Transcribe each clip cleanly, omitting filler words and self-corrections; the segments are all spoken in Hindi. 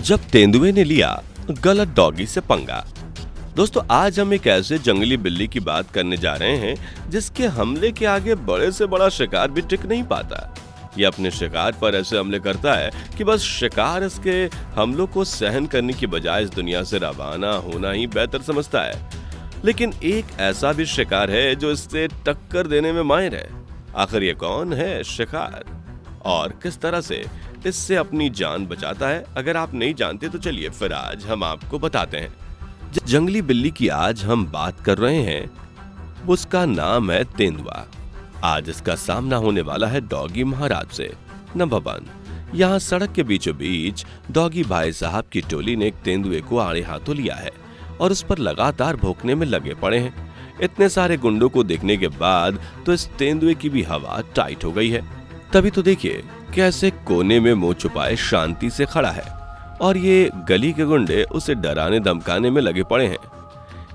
जब तेंदुए ने लिया गलत डॉगी से पंगा। दोस्तों, आज हम एक ऐसे जंगली बिल्ली की बात करने जा रहे हैं जिसके हमले के आगे बड़े से बड़ा शिकार भी टिक नहीं पाता। ये अपने शिकार पर ऐसे हमले करता है कि बस शिकार इसके हमलों को सहन करने की बजाय इस दुनिया से रवाना होना ही बेहतर समझता है। लेकिन एक ऐसा भी शिकार है जो इससे टक्कर देने में माहिर है। आखिर ये कौन है शिकार और किस तरह से इससे अपनी जान बचाता है? अगर आप नहीं जानते तो चलिए फिर आज हम आपको बताते हैं। जिस जंगली बिल्ली की आज हम बात कर रहे हैं उसका नाम है तेंदुआ। आज इसका सामना होने वाला है डॉगी महाराज से। नंबर 1, यहाँ सड़क के बीचों बीच डॉगी भाई साहब की टोली ने एक तेंदुए को आड़े हाथों लिया है और उस पर लगातार भौंकने में लगे पड़े हैं। इतने सारे गुंडों को देखने के बाद तो इस तेंदुए की भी हवा टाइट हो गई है। तभी तो देखिए कैसे कोने में मुंह छुपाए शांति से खड़ा है और ये गली के गुंडे उसे डराने धमकाने में लगे पड़े हैं।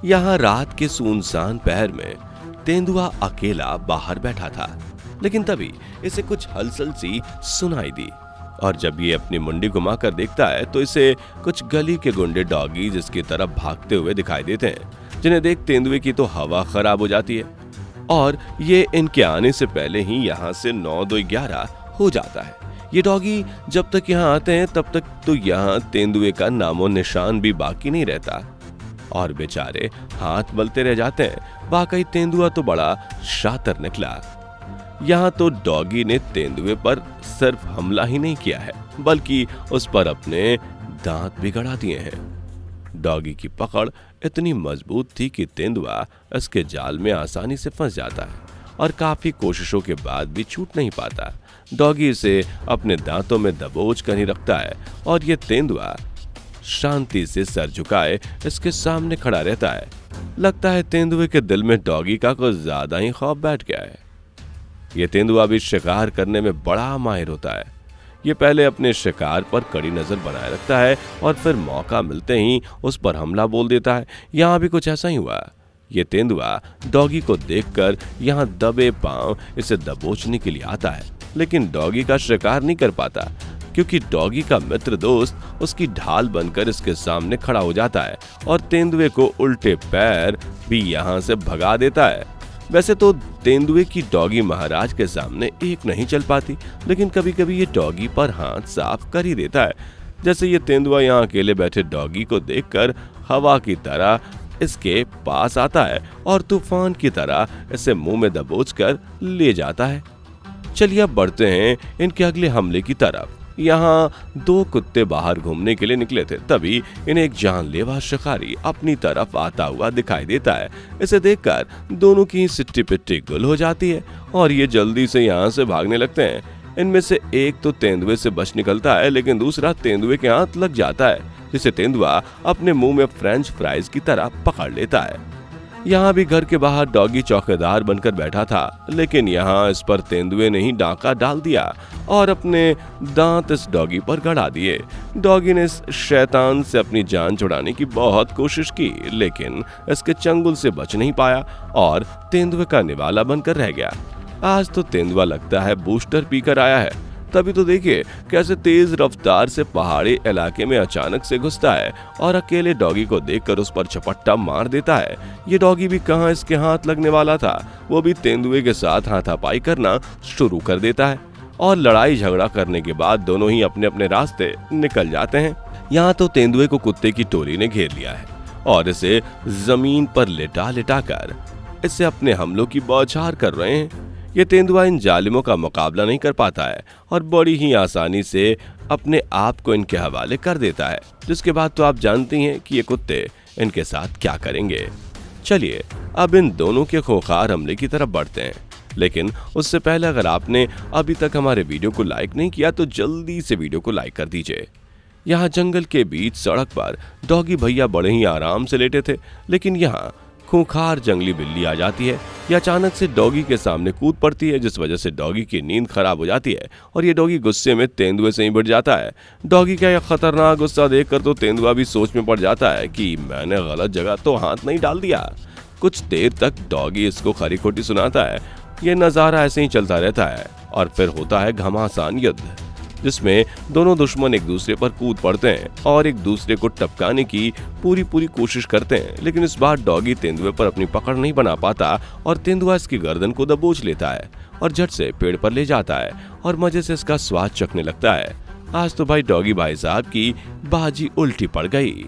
यहाँ रात के सुनसान पहर में तेंदुआ अकेला बाहर बैठा था, लेकिन तभी इसे कुछ हलचल सी सुनाई दी और जब ये अपनी मुंडी घुमाकर देखता है तो इसे कुछ गली के गुंडे डॉगी जिसकी तरफ भागते हुए दिखाई देते हैं, जिन्हें देख तेंदुए की तो हवा खराब हो जाती है और ये इनके आने से पहले ही यहाँ से 9-2-11 हो जाता है। ये डॉगी जब तक यहाँ आते हैं तब तक तो यहाँ तेंदुए का नामो निशान भी बाकी नहीं रहता और बेचारे हाथ मलते रह जाते हैं। वाकई तेंदुआ तो बड़ा शातिर निकला। यहाँ तो डॉगी ने तेंदुए पर सिर्फ हमला ही नहीं किया है बल्कि उस पर अपने दांत भी गड़ा दिए हैं। डॉगी की पकड़ इतनी मजबूत थी कि तेंदुआ इसके जाल में आसानी से फंस जाता है और काफी कोशिशों के बाद भी छूट नहीं पाता। डॉगी इसे अपने दांतों में दबोच कर ही रखता है और ये तेंदुआ शांति से सर झुकाए इसके सामने खड़ा रहता है। लगता है तेंदुए के दिल में डॉगी का कुछ ज्यादा ही खौफ बैठ गया है। ये तेंदुआ भी शिकार करने में बड़ा माहिर होता है। ये पहले अपने शिकार पर कड़ी नजर बनाए रखता है और फिर मौका मिलते ही उस पर हमला बोल देता है। यहाँ भी कुछ ऐसा ही हुआ। ये तेंदुआ डॉगी को देखकर यहाँ दबे पांव इसे दबोचने के लिए आता है, लेकिन डॉगी का शिकार नहीं कर पाता क्योंकि डॉगी का मित्र दोस्त उसकी ढाल बनकर इसके सामने खड़ा हो जाता है और तेंदुए को उल्टे पैर भी यहाँ से भगा देता है। वैसे तो तेंदुए की डॉगी महाराज के सामने एक नहीं चल पाती, लेकिन कभी कभी ये डॉगी पर हाथ साफ कर ही देता है। जैसे ये तेंदुआ यहाँ अकेले बैठे डॉगी को देखकर हवा की तरह इसके पास आता है और तूफान की तरह इसे मुंह में दबोच कर ले जाता है। चलिए अब बढ़ते हैं इनके अगले हमले की तरफ। यहाँ 2 कुत्ते बाहर घूमने के लिए निकले थे, तभी इन्हें एक जानलेवा शिकारी अपनी तरफ आता हुआ दिखाई देता है। इसे देखकर दोनों की सिट्टी पिट्टी गुल हो जाती है और ये जल्दी से यहाँ से भागने लगते हैं। इनमें से एक तो तेंदुए से बच निकलता है, लेकिन दूसरा तेंदुए के हाथ लग जाता है, जिसे तेंदुआ अपने मुंह में फ्रेंच फ्राइज की तरह पकड़ लेता है। यहाँ भी घर के बाहर डॉगी चौकीदार बनकर बैठा था, लेकिन यहाँ इस पर तेंदुए ने ही डांका डाल दिया और अपने दांत इस डॉगी पर गड़ा दिए। डॉगी ने इस शैतान से अपनी जान छुड़ाने की बहुत कोशिश की, लेकिन इसके चंगुल से बच नहीं पाया और तेंदुए का निवाला बनकर रह गया। आज तो तेंदुआ लगता है बूस्टर पीकर आया है। तभी तो देखिए कैसे तेज रफ्तार से पहाड़ी इलाके में अचानक से घुसता है और अकेले डॉगी को देखकर उस पर झपट्टा मार देता है। ये डॉगी भी कहां इसके हाथ लगने वाला था, वो भी तेंदुए के साथ हाथापाई करना शुरू कर देता है और लड़ाई झगड़ा करने के बाद दोनों ही अपने अपने रास्ते निकल जाते हैं। यहाँ तो तेंदुए को कुत्ते की टोली ने घेर लिया है और इसे जमीन पर लिटा लिटा कर इसे अपने हमलों की बौछार कर रहे हैं। ये तेंदुआ इन जालिमों का मुकाबला नहीं कर पाता है और बड़ी ही आसानी से अपने आप को इनके हवाले कर देता है, जिसके बाद तो आप जानती हैं कि ये कुत्ते इनके साथ क्या करेंगे। चलिए अब इन दोनों के खूंखार हमले की तरफ बढ़ते हैं, लेकिन उससे पहले अगर आपने अभी तक हमारे वीडियो को लाइक नहीं किया तो जल्दी से वीडियो को लाइक कर दीजिए। यहाँ जंगल के बीच सड़क पर डॉगी भैया बड़े ही आराम से लेटे थे, लेकिन यहाँ खूंखार जंगली बिल्ली आ जाती है। यह अचानक से डॉगी के सामने कूद पड़ती है, जिस वजह से डॉगी की नींद खराब हो जाती है और ये डॉगी गुस्से में तेंदुए से ही भिड़ जाता है। डॉगी का यह खतरनाक गुस्सा देखकर तो तेंदुआ भी सोच में पड़ जाता है कि मैंने गलत जगह तो हाथ नहीं डाल दिया। कुछ देर तक डॉगी इसको खरी खोटी सुनाता है। यह नजारा ऐसे ही चलता रहता है और फिर होता है घमासान युद्ध। जिसमें दोनों दुश्मन एक दूसरे पर कूद पड़ते हैं और एक दूसरे को टपकाने की पूरी कोशिश करते हैं। लेकिन इस बार डॉगी तेंदुए पर अपनी पकड़ नहीं बना पाता और तेंदुआ इसकी गर्दन को दबोच लेता है और झट से पेड़ पर ले जाता है और मजे से इसका स्वाद चखने लगता है। आज तो भाई डॉगी भाई साहब की बाजी उल्टी पड़ गई।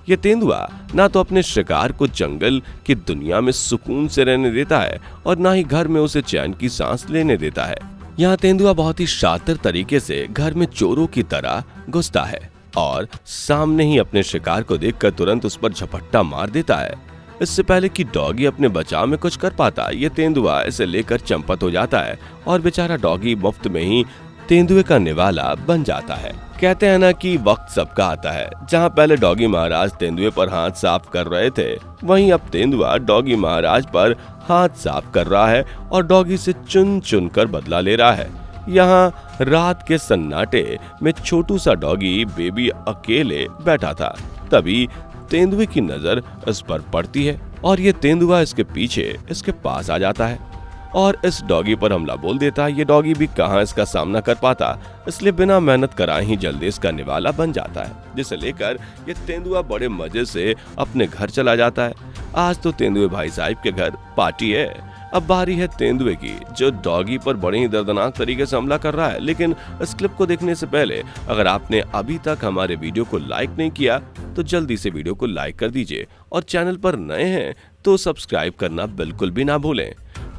ये तेंदुआ ना तो अपने शिकार को जंगल की दुनिया में सुकून से रहने देता है और ना ही घर में उसे चैन की सांस लेने देता है। यहाँ तेंदुआ बहुत ही शातिर तरीके से घर में चोरों की तरह घुसता है और सामने ही अपने शिकार को देखकर तुरंत उस पर झपट्टा मार देता है। इससे पहले कि डॉगी अपने बचाव में कुछ कर पाता, ये तेंदुआ इसे लेकर चंपत हो जाता है और बेचारा डॉगी मुफ्त में ही तेंदुए का निवाला बन जाता है। कहते हैं ना कि वक्त सबका आता है। जहाँ पहले डॉगी महाराज तेंदुए पर हाथ साफ कर रहे थे, वहीं अब तेंदुआ डॉगी महाराज पर हाथ साफ कर रहा है और डॉगी से चुन चुन कर बदला ले रहा है। यहाँ रात के सन्नाटे में छोटू सा डॉगी बेबी अकेले बैठा था। तभी तेंदुए की नजर इस पर पड़ती है और ये तेंदुआ इसके पीछे इसके पास आ जाता है और इस डॉगी पर हमला बोल देता है। ये डॉगी भी कहाँ इसका सामना कर पाता, इसलिए बिना मेहनत कराए ही जल्दी इसका निवाला बन जाता है, जिसे लेकर ये तेंदुआ बड़े मजे से अपने घर चला जाता है। आज तो तेंदुए भाई साहब के घर पार्टी है। अब बारी है तेंदुए की, जो डॉगी पर बड़े ही दर्दनाक तरीके से हमला कर रहा है। लेकिन इस क्लिप को देखने से पहले अगर आपने अभी तक हमारे वीडियो को लाइक नहीं किया तो जल्दी से वीडियो को लाइक कर दीजिए और चैनल पर नए हैं तो सब्सक्राइब करना बिल्कुल भी ना भूलें।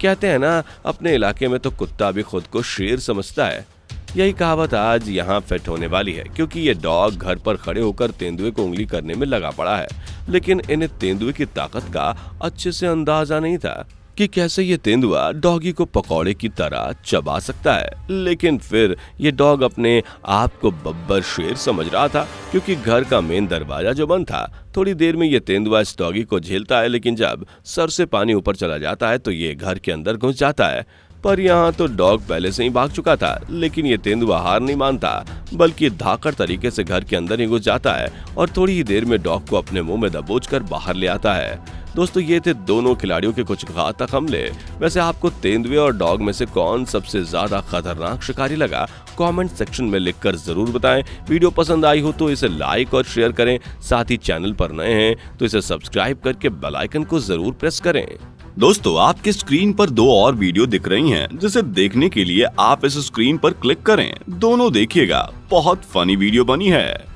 कहते हैं ना, अपने इलाके में तो कुत्ता भी खुद को शेर समझता है। यही कहावत आज यहाँ फिट होने वाली है, क्योंकि ये डॉग घर पर खड़े होकर तेंदुए को उंगली करने में लगा पड़ा है। लेकिन इन्हें तेंदुए की ताकत का अच्छे से अंदाजा नहीं था कि कैसे ये तेंदुआ डॉगी को पकौड़े की तरह चबा सकता है। लेकिन फिर ये डॉग अपने आप को बब्बर शेर समझ रहा था, क्योंकि घर का मेन दरवाजा जो बंद था। थोड़ी देर में ये तेंदुआ इस डॉगी को झेलता है, लेकिन जब सर से पानी ऊपर चला जाता है तो ये घर के अंदर घुस जाता है। पर यहाँ तो डॉग पहले से ही भाग चुका था, लेकिन ये तेंदुआ हार नहीं मानता, बल्कि धाकड़ तरीके से घर के अंदर ही घुस जाता है और थोड़ी ही देर में डॉग को अपने मुंह में दबोचकर बाहर ले आता है। दोस्तों, ये थे दोनों खिलाड़ियों के कुछ घातक हमले। वैसे आपको तेंदुए और डॉग में से कौन सबसे ज्यादा खतरनाक शिकारी लगा, कमेंट सेक्शन में लिखकर जरूर बताएं। वीडियो पसंद आई हो तो इसे लाइक और शेयर करें। साथ ही चैनल पर नए हैं तो इसे सब्सक्राइब करके बेल आइकन को जरूर प्रेस करें। दोस्तों, आपके स्क्रीन पर 2 और वीडियो दिख रही हैं, जिसे देखने के लिए आप इस स्क्रीन पर क्लिक करें। दोनों देखिएगा, बहुत फनी वीडियो बनी है।